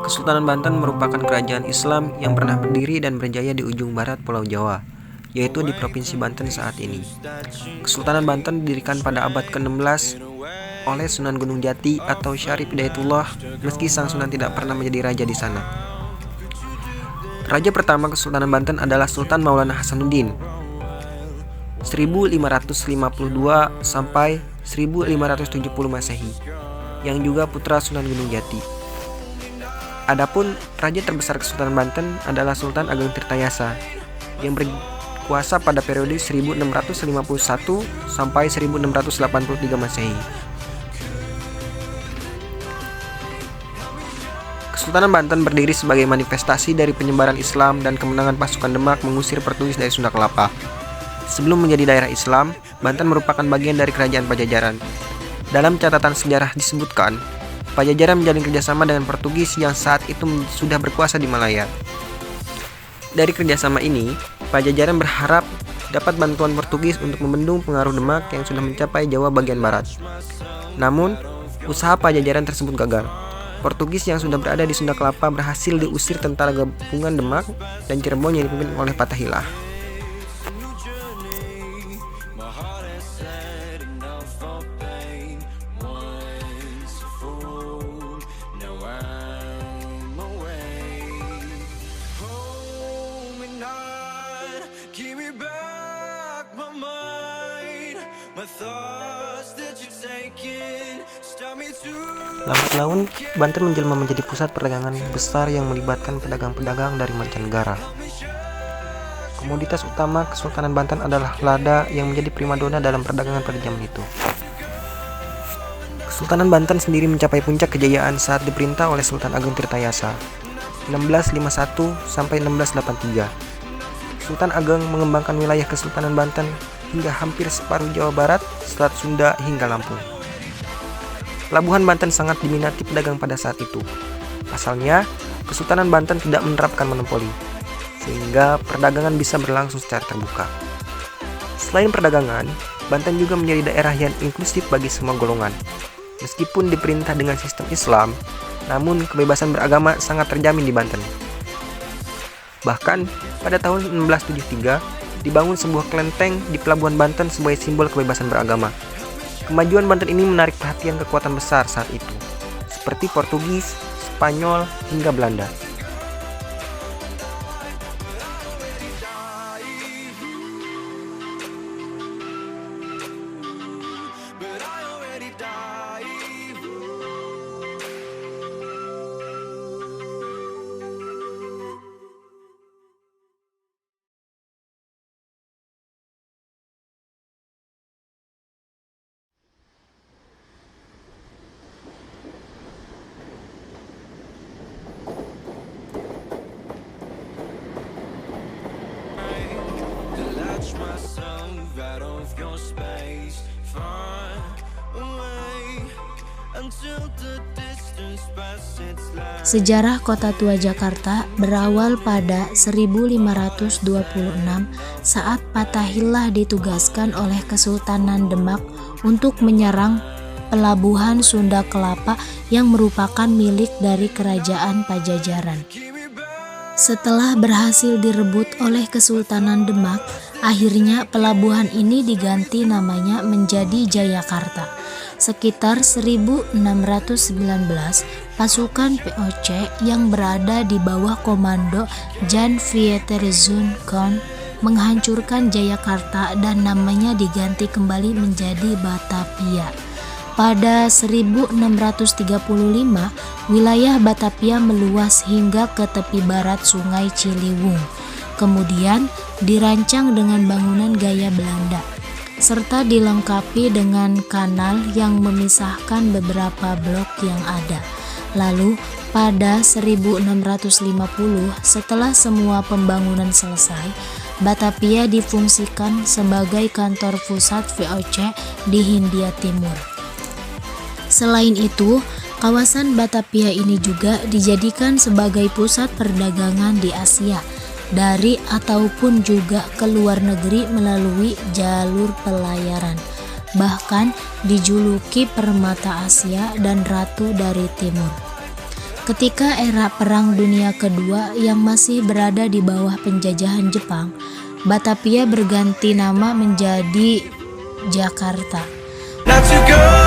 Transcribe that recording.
Kesultanan Banten merupakan kerajaan Islam yang pernah berdiri dan berjaya di ujung barat Pulau Jawa, yaitu di Provinsi Banten saat ini. Kesultanan Banten didirikan pada abad ke-16 oleh Sunan Gunung Jati atau Syarif Hidayatullah, meski sang Sunan tidak pernah menjadi raja di sana. Raja pertama Kesultanan Banten adalah Sultan Maulana Hasanuddin 1552 sampai 1570 Masehi, yang juga putra Sunan Gunung Jati. Adapun raja terbesar Kesultanan Banten adalah Sultan Ageng Tirtayasa yang berkuasa pada periode 1651 sampai 1683 Masehi. Kesultanan Banten berdiri sebagai manifestasi dari penyebaran Islam dan kemenangan pasukan Demak mengusir Portugis dari Sunda Kelapa. Sebelum menjadi daerah Islam, Banten merupakan bagian dari Kerajaan Pajajaran. Dalam catatan sejarah disebutkan, Pajajaran menjalin kerjasama dengan Portugis yang saat itu sudah berkuasa di Malaya. Dari kerjasama ini, Pajajaran berharap dapat bantuan Portugis untuk membendung pengaruh Demak yang sudah mencapai Jawa bagian barat. Namun, usaha Pajajaran tersebut gagal. Portugis yang sudah berada di Sunda Kelapa berhasil diusir tentara gabungan Demak dan Cirebon yang dipimpin oleh Fatahillah. Lambat laun, Banten menjelma menjadi pusat perdagangan besar yang melibatkan pedagang-pedagang dari mancanegara. Komoditas utama Kesultanan Banten adalah lada yang menjadi primadona dalam perdagangan pada zaman itu. Kesultanan Banten sendiri mencapai puncak kejayaan saat diperintah oleh Sultan Ageng Tirtayasa 1651 sampai 1683. Sultan Ageng mengembangkan wilayah Kesultanan Banten hingga hampir separuh Jawa Barat, Selat Sunda hingga Lampung. Pelabuhan Banten sangat diminati pedagang pada saat itu. Pasalnya, Kesultanan Banten tidak menerapkan monopoli, sehingga perdagangan bisa berlangsung secara terbuka. Selain perdagangan, Banten juga menjadi daerah yang inklusif bagi semua golongan. Meskipun diperintah dengan sistem Islam, namun kebebasan beragama sangat terjamin di Banten. Bahkan, pada tahun 1673, dibangun sebuah kelenteng di Pelabuhan Banten sebagai simbol kebebasan beragama. Kemajuan Banten ini menarik perhatian kekuatan besar saat itu, seperti Portugis, Spanyol, hingga Belanda. Sejarah Kota Tua Jakarta berawal pada 1526 saat Fatahillah ditugaskan oleh Kesultanan Demak untuk menyerang pelabuhan Sunda Kelapa yang merupakan milik dari Kerajaan Pajajaran. Setelah berhasil direbut oleh Kesultanan Demak, akhirnya pelabuhan ini diganti namanya menjadi Jayakarta. Sekitar 1619, pasukan VOC yang berada di bawah komando Jan Pieterszoon Koen menghancurkan Jayakarta dan namanya diganti kembali menjadi Batavia. Pada 1635, wilayah Batavia meluas hingga ke tepi barat Sungai Ciliwung. Kemudian dirancang dengan bangunan gaya Belanda, serta dilengkapi dengan kanal yang memisahkan beberapa blok yang ada. Lalu pada 1650, setelah semua pembangunan selesai, Batavia difungsikan sebagai kantor pusat VOC di Hindia Timur. Selain itu, kawasan Batavia ini juga dijadikan sebagai pusat perdagangan di Asia. dari ataupun juga ke luar negeri melalui jalur pelayaran. Bahkan dijuluki Permata Asia dan Ratu dari Timur. Ketika era Perang Dunia Kedua yang masih berada di bawah penjajahan Jepang, Batavia berganti nama menjadi Jakarta. Not to go